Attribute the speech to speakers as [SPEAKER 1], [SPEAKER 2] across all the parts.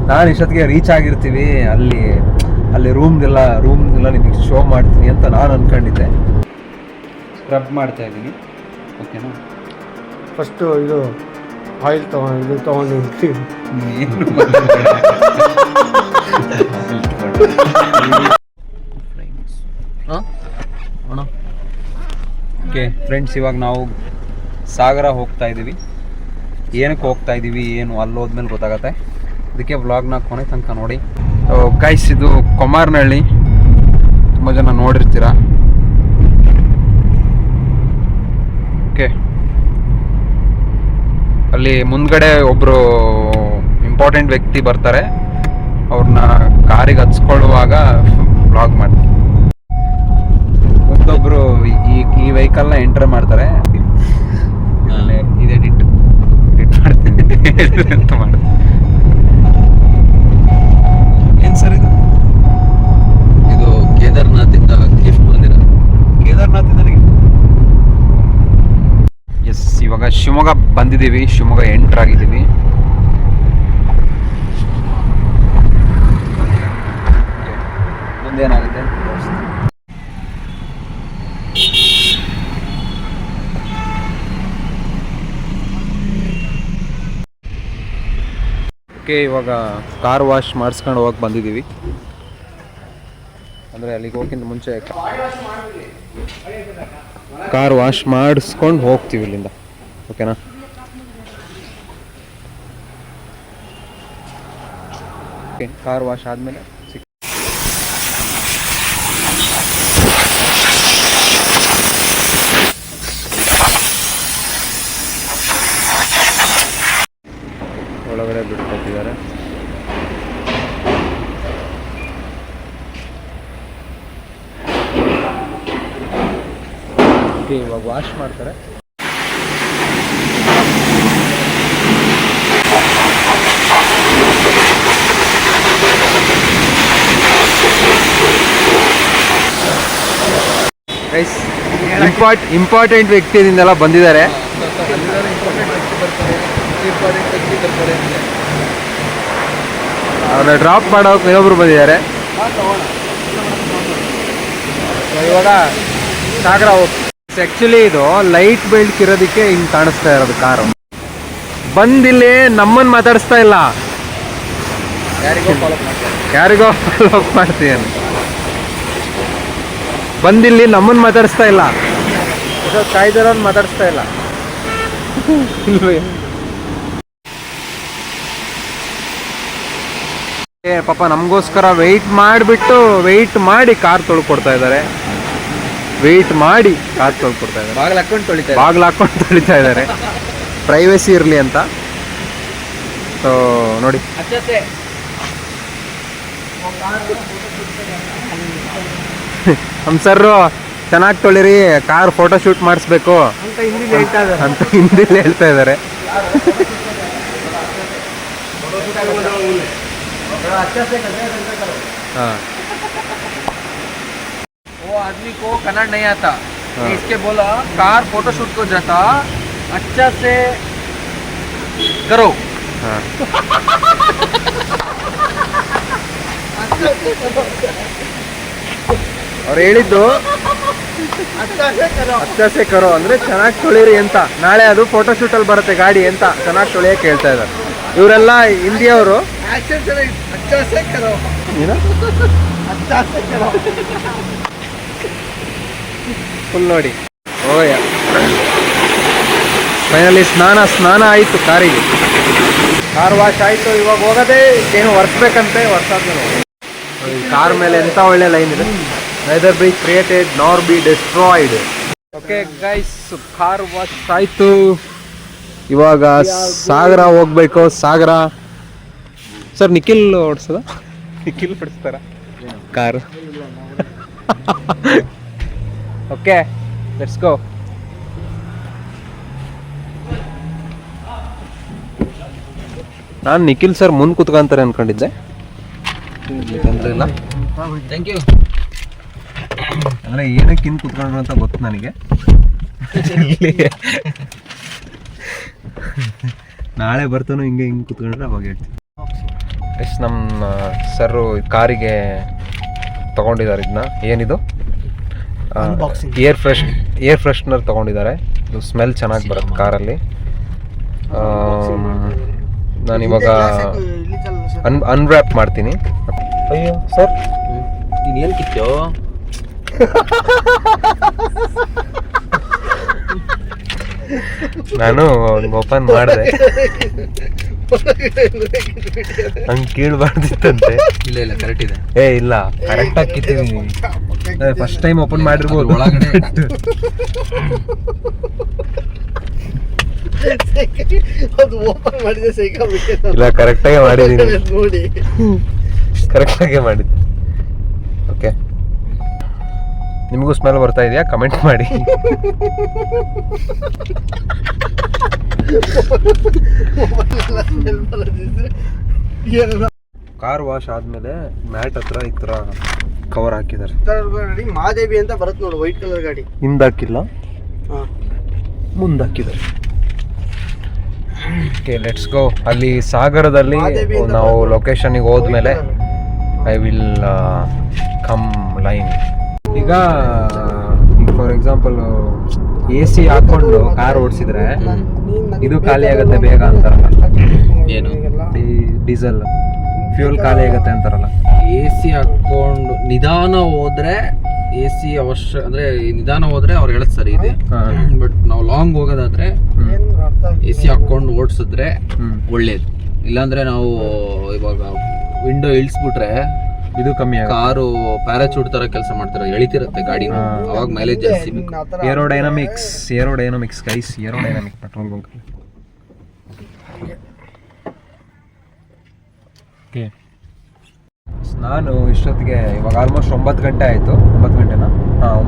[SPEAKER 1] ನಾನು ಇಷ್ಟೊತ್ತಿಗೆ ರೀಚ್ ಆಗಿರ್ತೀವಿ, ಅಲ್ಲಿ ರೂಮ್ಗೆಲ್ಲ ನಿಮಗೆ ಶೋ ಮಾಡ್ತೀನಿ ಅಂತ ನಾನು ಅಂದ್ಕೊಂಡಿದ್ದೆ.
[SPEAKER 2] ಸ್ಕ್ರಬ್ ಮಾಡ್ತಾ ಇದ್ದೀನಿ, ಓಕೆನಾ?
[SPEAKER 3] ಫಸ್ಟು ಇದು ಆಯಿಲ್ ತೊಗೊಂಡು
[SPEAKER 1] ಓಕೆ ಫ್ರೆಂಡ್ಸ್, ಇವಾಗ ನಾವು ಸಾಗರ ಹೋಗ್ತಾ ಇದ್ದೀವಿ. ಏನಕ್ಕೆ ಹೋಗ್ತಾ ಇದ್ದೀವಿ ಏನು ಅಲ್ಲಿ ಹೋದ್ಮೇಲೆ ಗೊತ್ತಾಗತ್ತೆ. ಅದಕ್ಕೆ ವ್ಲಾಗ್ನ ಕೊನೆ ತನಕ ನೋಡಿ. ಗೈಸ್, ಇದು ಕೊಮಾರ್ನಹಳ್ಳಿ, ತುಂಬ ಜನ ನೋಡಿರ್ತೀರ. ಓಕೆ, ಅಲ್ಲಿ ಮುಂದ್ಗಡೆ ಒಬ್ಬರು ಇಂಪಾರ್ಟೆಂಟ್ ವ್ಯಕ್ತಿ ಬರ್ತಾರೆ. ಅವ್ರನ್ನ ಕಾರಿಗೆ ಹಚ್ಕೊಳ್ಳುವಾಗ ವ್ಲಾಗ್ ಮಾಡ್ತೀವಿ. ಮತ್ತೊಬ್ರು ಈ ವೆಹಿಕಲ್ನ ಎಂಟರ್ ಮಾಡ್ತಾರೆ. ಇದೆ ಡಿಟ್ ಮಾಡ್ತೀನಿ ಅಂತ ಮಾಡ್ತೀನಿ.
[SPEAKER 2] ಏನು ಸರ್ ಇದು ಕೇದಾರ್ನಾಥಿಂದ ಗಿಫ್ಟ್ ಬಂದಿರೋದು. ಕೇದಾರ್ನಾಥಿಂದ
[SPEAKER 1] ಎಸ್, ಇವಾಗ ಶಿವಮೊಗ್ಗ ಬಂದಿದ್ದೀವಿ, ಶಿವಮೊಗ್ಗ ಎಂಟರ್ ಆಗಿದ್ದೀವಿ. ಮುಂದೇನಾಗುತ್ತೆ? ಓಕೆ, ಇವಾಗ ಕಾರ್ ವಾಶ್ ಮಾಡಿಸ್ಕೊಂಡು ಹೋಗಕ್ಕೆ ಬಂದಿದ್ದೀವಿ. ಅಂದರೆ ಅಲ್ಲಿಗೆ ಹೋಗಿಂತ ಮುಂಚೆ ಕಾರ್ ವಾಶ್ ಮಾಡಿಸ್ಕೊಂಡು ಹೋಗ್ತೀವಿ ಇಲ್ಲಿಂದ, ಓಕೆನಾ? ಓಕೆ, ಕಾರ್ ವಾಶ್ ಆದಮೇಲೆ ಒಳಗಡೆ ಬಿಟ್ಕೊಟ್ಟಿದ್ದಾರೆ. ಓಕೆ, ಇವಾಗ ವಾಶ್ ಮಾಡ್ತಾರೆ. ಗೈಸ್, ಇಂಪಾರ್ಟೆಂಟ್ ವ್ಯಕ್ತಿಯಿಂದೆಲ್ಲ ಬಂದಿದ್ದಾರೆ. ಅವ್ರನ್ನ ಡ್ರಾಪ್ ಮಾಡೋಕೆ ಇನ್ನೊಬ್ರು ಬಂದಿದ್ದಾರೆ. ಇವಾಗ ಸಾಗರ ಹೋಗ್ತೀವಿ. ಆ್ಯಕ್ಚುಲಿ ಇದು ಲೈಟ್ ಬೆಲ್ಟ್ ಇರೋದಕ್ಕೆ ಹಿಂಗೆ ಕಾಣಿಸ್ತಾ ಇರೋದು ಕಾರು. ಬಂದಿಲ್ಲಿ ನಮ್ಮನ್ನು ಮಾತಾಡಿಸ್ತಾ ಇಲ್ಲ, ಯಾರಿಗೋ ಫಾಲೋ ಅಪ್ ಮಾಡ್ತೀನಿ. ಬಂದಿಲ್ಲಿ ನಮ್ಮನ್ನು ಮಾತಾಡಿಸ್ತಾ ಇಲ್ಲ, ಕಾಯ್ದಿರೋನು ಮಾತಾಡಿಸ್ತಾ ಇಲ್ಲ. ಪಾಪ ನಮಗೋಸ್ಕರ ವೆಯ್ಟ್ ಮಾಡಿ ಕಾರ್ ತೊಳ್ಕೊಡ್ತಾ ಇದ್ದಾರೆ. ಬಾಗಿಲು ಹಾಕೊಂಡು ತೊಳಿತಾ ಇದ್ದಾರೆ, ಪ್ರೈವೇಸಿ ಇರಲಿ ಅಂತ. ಸೊ ನೋಡಿ, ನಮ್ಮ ಸರ್ರು ಚೆನ್ನಾಗಿ ತೊಳಿರಿ, ಕಾರ್ ಫೋಟೋ ಶೂಟ್ ಮಾಡಿಸ್ಬೇಕು ಅಂತ ಹಿಂದಿಲಿ ಹೇಳ್ತಾ ಇದ್ದಾರೆ. हाँ,
[SPEAKER 2] वो आदमी को कन्नड़ नहीं आता, इसके बोला कार फोटो शूट को जाता अच्छा से करो.
[SPEAKER 1] हाँ. ಅವ್ರು ಹೇಳಿದ್ದು ಅಚ್ಚಸೆ ಕರೋ ಅಂದ್ರೆ ಚೆನ್ನಾಗಿ ತೊಳಿರಿ ಅಂತ. ನಾಳೆ ಅದು ಫೋಟೋ ಶೂಟಲ್ಲಿ ಬರುತ್ತೆ ಗಾಡಿ ಅಂತ ಚೆನ್ನಾಗಿ ತೊಳಿಯಕ್ಕೆ ಹೇಳ್ತಾ ಇದ್ದಾರೆ. ಇವರೆಲ್ಲ ಹಿಂದಿಯವರು. ಫುಲ್ ನೋಡಿ. ಓಯ, ಫೈನಲಿ ಸ್ನಾನ ಆಯಿತು ಕಾರಿಗೆ. ಕಾರ್ ವಾಶ್ ಆಯಿತು. ಇವಾಗ ಹೋಗೋದೇ ಏನು ಒರೆಸ್ಬೇಕಂತೆ. ಒರೆಸಾದ್ಮೇಲೆ ಕಾರ್ ಮೇಲೆ ಎಂಥ ಒಳ್ಳೆ ಲೈನ್ ಇದೆ, neither be created nor be destroyed. Okay guys, car wash ಆಯಿತು. ಇವಾಗ ಸಾಗರ ಹೋಗ್ಬೇಕು. ಸಾಗರ ಸರ್, ನಿಖಿಲ್ ಓಡಿಸೋದ? ನಿಖಿಲ್ ಓಡಿಸ್ತಾರ ಕಾರು? Okay, let's go. ನಾನು ನಿಖಿಲ್ ಸರ್ ಮುಂದೆ ಕೂತ್ಕೊಂತಾರೆ ಅನ್ಕೊಂಡಿದ್ದೆ. ತೊಂದರೆ ಇಲ್ಲ,
[SPEAKER 2] ಥ್ಯಾಂಕ್ ಯು.
[SPEAKER 1] ಅಂದರೆ ಏನಕ್ಕೆ ಹಿಂದೆ ಕೂತ್ಕೊಂಡ್ರು ಅಂತ ಗೊತ್ತು ನನಗೆ. ನಾಳೆ ಬರ್ತಾನೋ ಹಿಂಗೆ ಕೂತ್ಕೊಂಡ್ರೆ ಅವಾಗ ಹೇಳ್ತೀನಿ. ಎಷ್ಟು ನಮ್ಮ ಸರು ಕಾರಿಗೆ ತೊಗೊಂಡಿದ್ದಾರೆ ಇದನ್ನ. ಏನಿದು ಏರ್ ಫ್ರೆಶ್ನರ್ ತೊಗೊಂಡಿದ್ದಾರೆ. ಇದು ಸ್ಮೆಲ್ ಚೆನ್ನಾಗಿ ಬರುತ್ತೆ ಕಾರಲ್ಲಿ. ನಾನಿವಾಗ ಅನ್ವ್ರ್ಯಾಪ್ ಮಾಡ್ತೀನಿ. ಅಯ್ಯೋ ಸರ್,
[SPEAKER 2] ನೀನು ಏನು ಕಿತ್ತೋ?
[SPEAKER 1] ನಾನು ಓಪನ್ ಮಾಡಿದೆ, ಹಂಗೆ ಕೀಳ್ಬಾರ್ದಿತ್ತಂತೆ.
[SPEAKER 2] ಇಲ್ಲ ಕರೆಕ್ಟ್ ಇದೆ.
[SPEAKER 1] ಇಲ್ಲ ಕರೆಕ್ಟಾಗಿ ಕಿತ್ತಿದ್ದೀನಿ. ಫಸ್ಟ್ ಟೈಮ್ ಓಪನ್ ಮಾಡಿರ್ಬೋದು
[SPEAKER 2] ಒಳಗಡೆ.
[SPEAKER 3] ಅದು ಓಪನ್ ಮಾಡಿದೆ
[SPEAKER 1] ಇಲ್ಲ ಕರೆಕ್ಟಾಗೆ ಮಾಡಿದ್ದೀನಿ,
[SPEAKER 3] ನೋಡಿ
[SPEAKER 1] ಕರೆಕ್ಟಾಗೆ ಮಾಡಿದ್ದೆ. ಓಕೆ, ನಿಮಗೂ ಸ್ಮೆಲ್ ಬರ್ತಾ ಇದೆಯಾ? ಕಮೆಂಟ್ ಮಾಡಿ. ಕಾರ್ ವಾಶ್ ಆದ್ಮೇಲೆ ಮ್ಯಾಟ್ ಹತ್ರ ಈ ತರ ಕವರ್ ಹಾಕಿದ್ದಾರೆ.
[SPEAKER 3] ಗಾಡಿ ಮಾದೇವಿ ಅಂತ ಬರುತ್ತೆ ನೋಡಿ, ವೈಟ್ ಕಲರ್ ಗಾಡಿ.
[SPEAKER 1] ಹಿಂದಾಕಿಲ್ಲ, ಮುಂದಾಕಿದ್ದಾರೆ. Okay, let's go. ಅಲ್ಲಿ ಸಾಗರದಲ್ಲಿ ನಾವು ಲೊಕೇಶನ್ಗೆ ಹೋದ್ಮೇಲೆ ಐ ವಿಲ್ ಕಮ್ ಲೈನ್. ಈಗ ಫಾರ್ ಎಕ್ಸಾಂಪಲ್ AC ಹಾಕೊಂಡು ಕಾರ್ ಓಡಿಸಿದ್ರೆ ಇದು ಖಾಲಿ ಆಗುತ್ತೆ ಬೇಗ ಅಂತಾರಲ್ಲ.
[SPEAKER 2] ಏನು
[SPEAKER 1] ಡೀಸೆಲ್ ಫ್ಯೂಲ್ ಖಾಲಿ ಆಗುತ್ತೆ ಅಂತಾರಲ್ಲ.
[SPEAKER 2] AC ಹಾಕೊಂಡು ನಿಧಾನ ಹೋದ್ರೆ AC ಅವಶ್ಯ ಅಂದ್ರೆ ನಿಧಾನ ಹೋದ್ರೆ ಅವ್ರು ಹೇಳೋದು ಸರಿ ಇದೆ. ಬಟ್ ನಾವು ಲಾಂಗ್ ಹೋಗೋದಾದ್ರೆ AC ಹಾಕೊಂಡು ಓಡಿಸಿದ್ರೆ ಒಳ್ಳೇದು. ಇಲ್ಲಾಂದ್ರೆ ನಾವು ಇವಾಗ ವಿಂಡೋ ಇಳಿಸ್ಬಿಟ್ರೆ
[SPEAKER 1] ಇದು ಕಮ್ಮಿ ಆಗುತ್ತೆ.
[SPEAKER 2] ಕಾರು ಪ್ಯಾರಾಚೂಟ್ ತರ ಕೆಲಸ ಮಾಡ್ತಾರೆ, ಎಳಿತಿರುತ್ತೆ ಗಾಡಿ, ಅವಾಗ ಮೈಲೇಜ್ ಜಾಸ್ತಿ.
[SPEAKER 1] Aerodynamics guys, aerodynamic petrol bunk. Okay, ನಾನು ಇಷ್ಟೊತ್ತಿಗೆ ಇವಾಗ ಆಲ್ಮೋಸ್ಟ್ 9 ಗಂಟೆ ಆಯಿತು. 9 ಗಂಟೆನಾ?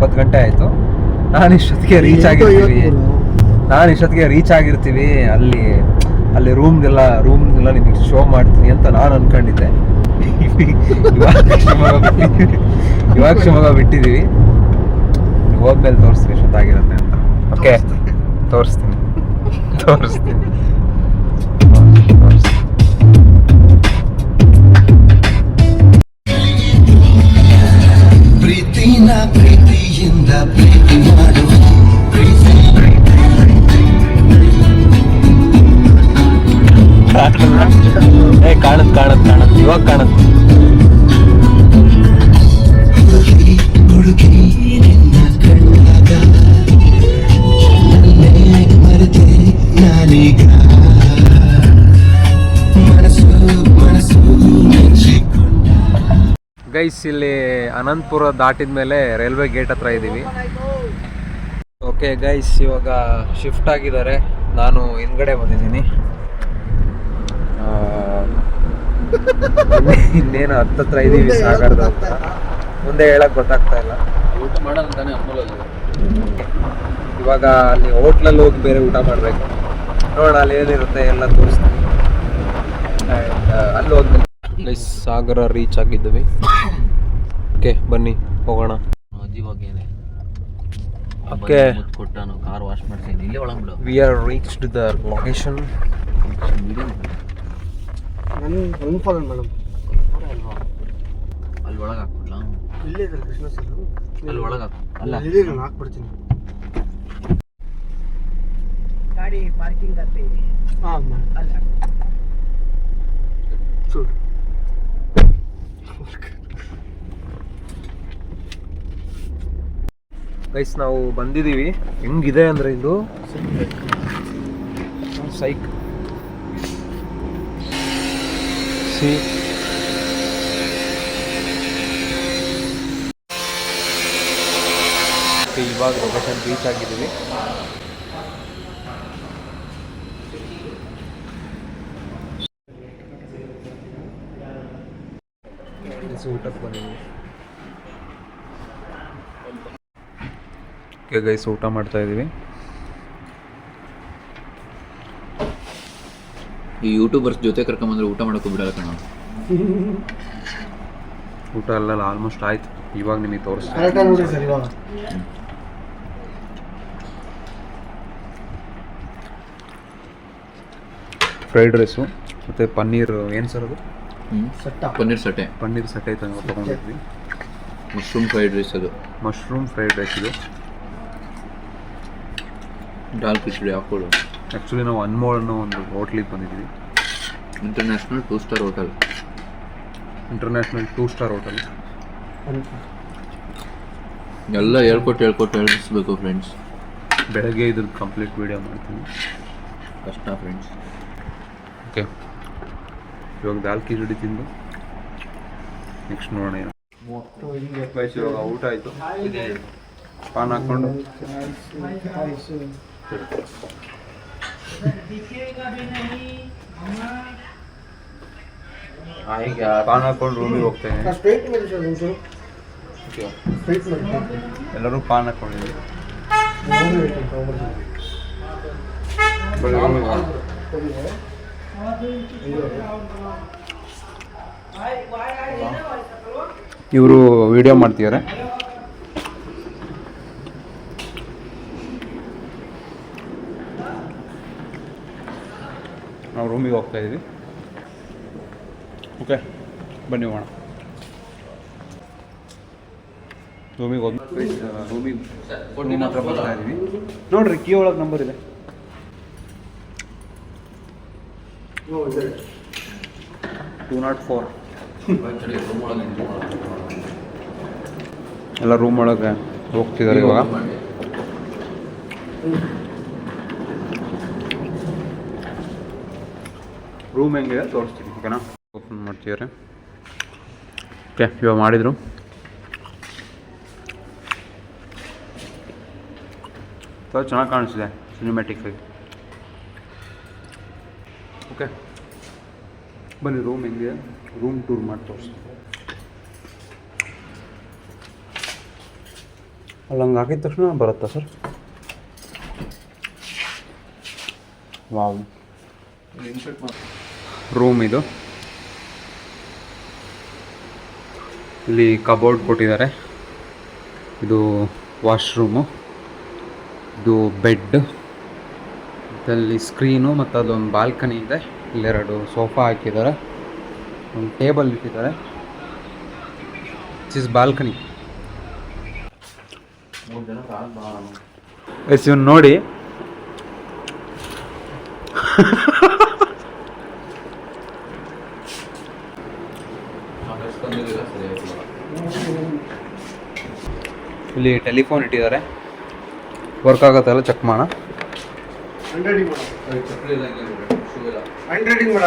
[SPEAKER 1] 9 ಗಂಟೆ ಆಯಿತು. ನಾನು ಇಷ್ಟೊತ್ತಿಗೆ ರೀಚ್ ಆಗಿರ್ತೀವಿ. ಅಲ್ಲಿ ರೂಮ್ಗೆಲ್ಲ ನಿಮಗೆ ಶೋ ಮಾಡ್ತೀನಿ ಅಂತ ನಾನು ಅನ್ಕೊಂಡಿದ್ದೆ. ಇವಾಗ ಶಿವಮೊಗ್ಗ ಬಿಟ್ಟಿದ್ದೀವಿ. ಹೋದ್ಮೇಲೆ ತೋರಿಸ್ತೀನಿ ಎಷ್ಟೊತ್ತಾಗಿರುತ್ತೆ ಅಂತ. ಓಕೆ, ತೋರಿಸ್ತೀನಿ.
[SPEAKER 4] ಪ್ರೀತಿಯಿಂದ ಪ್ರೀತಿ ಮಾಡು.
[SPEAKER 1] ಕಾಣುತ್ತೆ ಇವಾಗ ಕಾಣುತ್ತೆ.
[SPEAKER 4] ಹುಡುಗಿ ನಿನ್ನ ಕಂಡಾಗ ನನ್ನೇ ಮರೆತೆ ನಾನೀಗ ಮನಸ್ಸು ಮೆಚ್ಚಿಕೊಂಡ.
[SPEAKER 1] ಗೈಸ್, ಇಲ್ಲಿ ಅನಂತಪುರ ದಾಟಿದ ಮೇಲೆ ರೈಲ್ವೆ ಗೇಟ್ ಹತ್ರ ಇದ್ದೀವಿ. ಓಕೆ ಗೈಸ್, ಇವಾಗ ಶಿಫ್ಟ್ ಆಗಿದ್ದಾರೆ. ನಾನು ಹಿಂದ್ಗಡೆ ಬಂದಿದ್ದೀನಿ. ಇನ್ನೇನು ಹತ್ತತ್ರ ಇದ್ದೀವಿ ಸಾಗರದ ಹತ್ರ. ಮುಂದೆ ಹೇಳಕ್ ಗೊತ್ತಾಗ್ತಾ ಇಲ್ಲ.
[SPEAKER 2] ಊಟ ಮಾಡೋದಂತಾನೆ
[SPEAKER 1] ಇವಾಗ ಅಲ್ಲಿ ಹೋಟ್ಲಲ್ಲಿ ಹೋಗಿ ಬೇರೆ ಊಟ ಮಾಡಬೇಕು. ನೋಡೋಣ ಅಲ್ಲಿ ಏನಿರುತ್ತೆ ಎಲ್ಲ ತೋರಿಸ್ತೀನಿ. ಅಲ್ಲಿ ಹೋದ್ಮೇಲೆ ಗೈಸ್ ಸಾಗರ ರೀಚ್ ಆಗಿದ್ದೀವಿ. ಓಕೆ, ಬನ್ನಿ ಹೋಗೋಣ. ಓಕೆ,
[SPEAKER 2] ಕೊಟ್ಟಾನು ಕಾರ್ ವಾಶ್ ಮಾಡ್ತೀನಿ. ಇಲ್ಲೇ ಒಳಗೆ
[SPEAKER 1] we are reached the location.
[SPEAKER 3] Madam
[SPEAKER 2] ಅಲ್ಲಿ ಒಳಗೆ ಹಾಕ್ಬಿಡ್ಲಾ?
[SPEAKER 3] ಇಲ್ಲೇ ಇದೆ ಕೃಷ್ಣ ಸರ್,
[SPEAKER 2] ಅಲ್ಲಿ ಒಳಗೆ ಅಲ್ಲ
[SPEAKER 3] ನಾನು ಹಾಕ್ಬಿಡ್ತೀನಿ. ಗಾಡಿ ಪಾರ್ಕಿಂಗ್ ಆಗುತ್ತೆ. ಅಲ್ಲ ಚೂರು
[SPEAKER 1] ಗೈಸ್, ನಾವು ಬಂದಿದ್ದೀವಿ. ಹೆಂಗಿದೆ ಅಂದರೆ ಇದು ಸೈಕ್ ಸಿ. ಇವಾಗ ಲೊಕೇಶನ್ ರೀಚ್ ಆಗಿದ್ದೀವಿ. ಊಟಕ್ಕೆ ಬಂದಿದ್ದೀವಿ. ಓಕೆ ಗೈಸ್, ಊಟ ಮಾಡ್ತಾ ಇದ್ದೀವಿ.
[SPEAKER 2] ಈ ಯೂಟ್ಯೂಬರ್ಸ್ ಜೊತೆ ಕರ್ಕೊಂಬಂದ್ರೆ ಊಟ ಮಾಡೋಕ್ಕೂ ಬಿಡಲ್ಲ ಕಣ.
[SPEAKER 1] ಊಟ ಎಲ್ಲ ಆಲ್ಮೋಸ್ಟ್ ಆಯ್ತು. ಇವಾಗ ನಿಮಗೆ ತೋರಿಸ್ತೀನಿ.
[SPEAKER 3] ನೋಡಿ ಸರ್, ಇವಾಗ
[SPEAKER 1] ಫ್ರೈಡ್ ರೈಸು ಮತ್ತು ಪನ್ನೀರ್, ಏನು ಸರ್ ಅದು?
[SPEAKER 3] ಸಟ್ಟ
[SPEAKER 2] ಪನ್ನೀರ್ ಸಟೆ,
[SPEAKER 1] ಪನ್ನೀರ್ ಸಟೆ ತೊಗೊಂಡಿದ್ವಿ.
[SPEAKER 2] ಮಶ್ರೂಮ್ ಫ್ರೈಡ್ ರೈಸ್, ಅದು
[SPEAKER 1] ಮಶ್ರೂಮ್ ಫ್ರೈಡ್ ರೈಸ್ ಇದು.
[SPEAKER 2] ದಾಲ್ ಕಿಚಡಿ ಹಾಕೋದು.
[SPEAKER 1] ಆ್ಯಕ್ಚುಲಿ ನಾವು ಅನ್ಮೋಲ್ ಅನ್ನೋ ಒಂದು ಹೋಟ್ಲಿಗೆ ಬಂದಿದ್ವಿ.
[SPEAKER 2] International 2 star hotel.
[SPEAKER 1] International 2 star hotel.
[SPEAKER 2] ಎಲ್ಲ ಹೇಳ್ಬಿಸ್ಬೇಕು ಫ್ರೆಂಡ್ಸ್.
[SPEAKER 1] ಬೆಳಗ್ಗೆ ಇದ್ರದ್ದು ಕಂಪ್ಲೀಟ್ ವೀಡಿಯೋ ಮಾಡ್ತೀನಿ.
[SPEAKER 2] ಕಷ್ಟ ಫ್ರೆಂಡ್ಸ್.
[SPEAKER 1] ಓಕೆ, ಇವಾಗ ದಾಲ್ ಕಿಚಡಿ ತಿಂದು ನೆಕ್ಸ್ಟ್ ನೋಡೋಣ ಏನು. ಗೈಸ್ ಇವಾಗ ಊಟ ಆಯಿತು, ಪಾನ್ ಹಾಕ್ಕೊಂಡು ಪಾನ್ ಹಾಕ್ಕೊಂಡು ರೂಮಿಗೆ ಹೋಗ್ತೇನೆ.
[SPEAKER 3] ಸ್ಟ್ರೈಟ್ ಮಾಡಿ ಸರ್ ಒಂಚೂರು ಸ್ಟ್ರೈಟ್ ಮಾಡಿ.
[SPEAKER 1] ಎಲ್ಲರೂ ಪಾನ್ ಹಾಕ್ಕೊಂಡಿದ್ವಿ. ಇವರು ವಿಡಿಯೋ ಮಾಡ್ತಿದ್ದಾರೆ. ನಾವು ರೂಮಿಗೆ ಹೋಗ್ತಾ ಇದ್ದೀವಿ. ಓಕೆ, ಬನ್ನಿ ಹೋಗೋಣ. ರೂಮಿಗೆ ರೂಮ್ ಹತ್ರ ಬರ್ತಾ ಇದ್ದೀವಿ. ನೋಡ್ರಿ, ಕೀ ಒಳಗೆ ನಂಬರ್ ಇದೆ. 204. ಎಲ್ಲ ರೂಮ್ ಒಳಗೆ ಹೋಗ್ತಿದ್ದಾರೆ ಇವಾಗ. ರೂಮ್ ಹೆಂಗಿದೆ ತೋರಿಸ್ತೀನಿ, ಓಕೆನಾ? ಓಪನ್ ಮಾಡ್ತಿದ್ದಾರೆ. ಓಕೆ, ಇವಾಗ ಮಾಡಿದರು. ತುಂಬ ಚೆನ್ನಾಗಿ ಕಾಣಿಸ್ತಿದೆ ಸಿನಿಮ್ಯಾಟಿಕ್ ಆಗಿ. ಓಕೆ, ಬನ್ನಿ ರೂಮ್ ಹೆಂಗಿದೆ ರೂಮ್ ಟೂರ್ ಮಾಡಿ ತೋರಿಸ್ತೀನಿ. ಅಲ್ಲಿ ಹಂಗೆ ಹಾಕಿದ ತಕ್ಷಣ ಬರುತ್ತಾ ಸರ್? ವಾವ್, ರೂಮ್ ಇದು. ಇಲ್ಲಿ ಕಬೋರ್ಡ್ ಕೊಟ್ಟಿದ್ದಾರೆ. ಇದು ವಾಶ್ರೂಮು, ಇದು ಬೆಡ್, ಇದರಲ್ಲಿ ಸ್ಕ್ರೀನು ಮತ್ತು ಅದೊಂದು ಬಾಲ್ಕನಿ ಇದೆ. ಇಲ್ಲೆರಡು ಸೋಫಾ ಹಾಕಿದ್ದಾರೆ, ಒಂದು ಟೇಬಲ್ ಇಟ್ಟಿದ್ದಾರೆ. This is balcony. ಎಸ್, ಇವ್ನು ನೋಡಿ ಇಲ್ಲಿ ಟೆಲಿಫೋನ್ ಇಟ್ಟಿದ್ದಾರೆ. ವರ್ಕ್ ಆಗುತ್ತಲ್ಲ ಚೆಕ್ ಮಾಡೋಣ.
[SPEAKER 3] 100 ಮಾಡ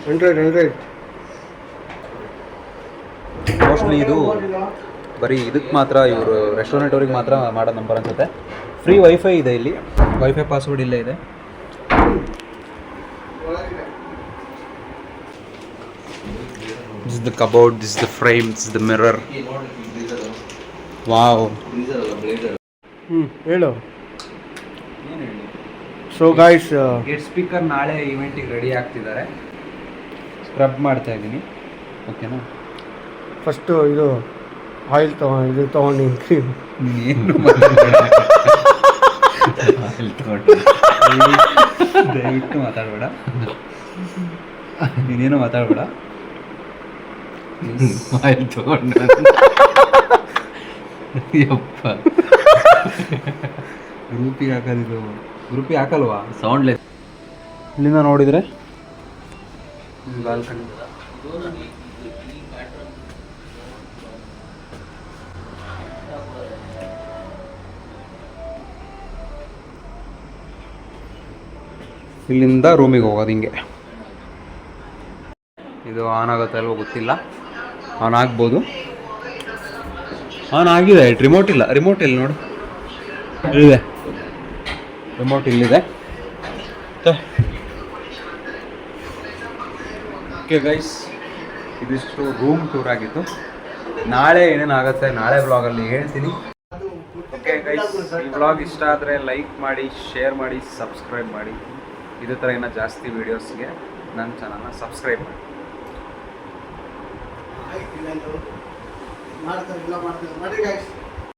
[SPEAKER 3] 100
[SPEAKER 1] ಮೋಸ್ಟ್ಲಿ ಇದು ಬರೀ ಇದಕ್ಕೆ ಮಾತ್ರ, ಇವರು ರೆಸ್ಟೋರೆಂಟ್ ಅವ್ರಿಗೆ ಮಾತ್ರ ಮಾಡೋ ನಂಬರ್ ಅನ್ಸುತ್ತೆ. ಫ್ರೀ ವೈಫೈ ಇದೆ ಇಲ್ಲಿ, ವೈಫೈ ಪಾಸ್ವರ್ಡ್ ಇಲ್ಲೇ ಇದೆ. This is the cupboard, this is the frame, this is the mirror. Wow.
[SPEAKER 3] ಹೇಳು. ಸೊ ಗಾಯ್ಸ್,
[SPEAKER 1] ಗೇಟ್ ಸ್ಪೀಕರ್ ನಾಳೆ ಇವೆಂಟಿಗೆ ರೆಡಿ ಆಗ್ತಿದ್ದಾರೆ. ಸ್ಕ್ರಬ್ ಮಾಡ್ತಾ ಇದ್ದೀನಿ, ಓಕೆನಾ?
[SPEAKER 3] ಫಸ್ಟು ಇದು ಆಯಿಲ್ ತೊಗೊಂಡು ಕ್ರೀಮ್
[SPEAKER 1] ಏನು ದಯವಿಟ್ಟು ಮಾತಾಡಬೇಡ, ನೀನೇನು ಮಾತಾಡಬೇಡ.
[SPEAKER 2] ಆಯಿಲ್ ತಗೊಂಡು ಯಪ್ಪ,
[SPEAKER 1] ಗ್ರೂಪಿಗೆ ಹಾಕೋದಿದು, ಗ್ರೂಪಿಗೆ ಹಾಕಲ್ವಾ?
[SPEAKER 2] ಸೌಂಡ್ಲೆಸ್.
[SPEAKER 1] ಇಲ್ಲಿಂದ ನೋಡಿದರೆ ಬಾಲ್ಕನಿ. ಇಲ್ಲಿಂದ ರೂಮಿಗೆ ಹೋಗೋದು ಹಿಂಗೆ. ಇದು ಆನ್ ಆಗುತ್ತೆ ಅಲ್ವೋ ಗೊತ್ತಿಲ್ಲ, ಆನ್ ಆಗ್ಬೋದು. ಆನ್ ಆಗಿದೆ. ರಿಮೋಟ್ ಇಲ್ಲ, ರಿಮೋಟ್ ಇಲ್ಲಿ ನೋಡು, ಇಲ್ಲಿದೆ ರಿಮೋಟ್, ಇಲ್ಲಿದೆ. ಓಕೆ ಗೈಸ್, ಇದಿಷ್ಟು ರೂಮ್ ಟೂರ್ ಆಗಿತ್ತು. ನಾಳೆ ಏನೇನಾಗುತ್ತೆ ನಾಳೆ ವ್ಲಾಗಲ್ಲಿ ಹೇಳ್ತೀನಿ. ಓಕೆ ಗೈಸ್, ಈ ವ್ಲಾಗ್ ಇಷ್ಟ ಆದರೆ ಲೈಕ್ ಮಾಡಿ, ಶೇರ್ ಮಾಡಿ, ಸಬ್ಸ್ಕ್ರೈಬ್ ಮಾಡಿ. ಇದೇ ಥರ ಇನ್ನೂ ಜಾಸ್ತಿ ವೀಡಿಯೋಸ್ಗೆ ನನ್ನ ಚಾನಲ್ನ ಸಬ್ಸ್ಕ್ರೈಬ್ ಮಾಡಿ.
[SPEAKER 3] ಮಾಡ್ತಾರೆ, ಇಲ್ಲ ಮಾಡ್ತಾರೆ, ಮಾಡಿ ಗೈಸ್.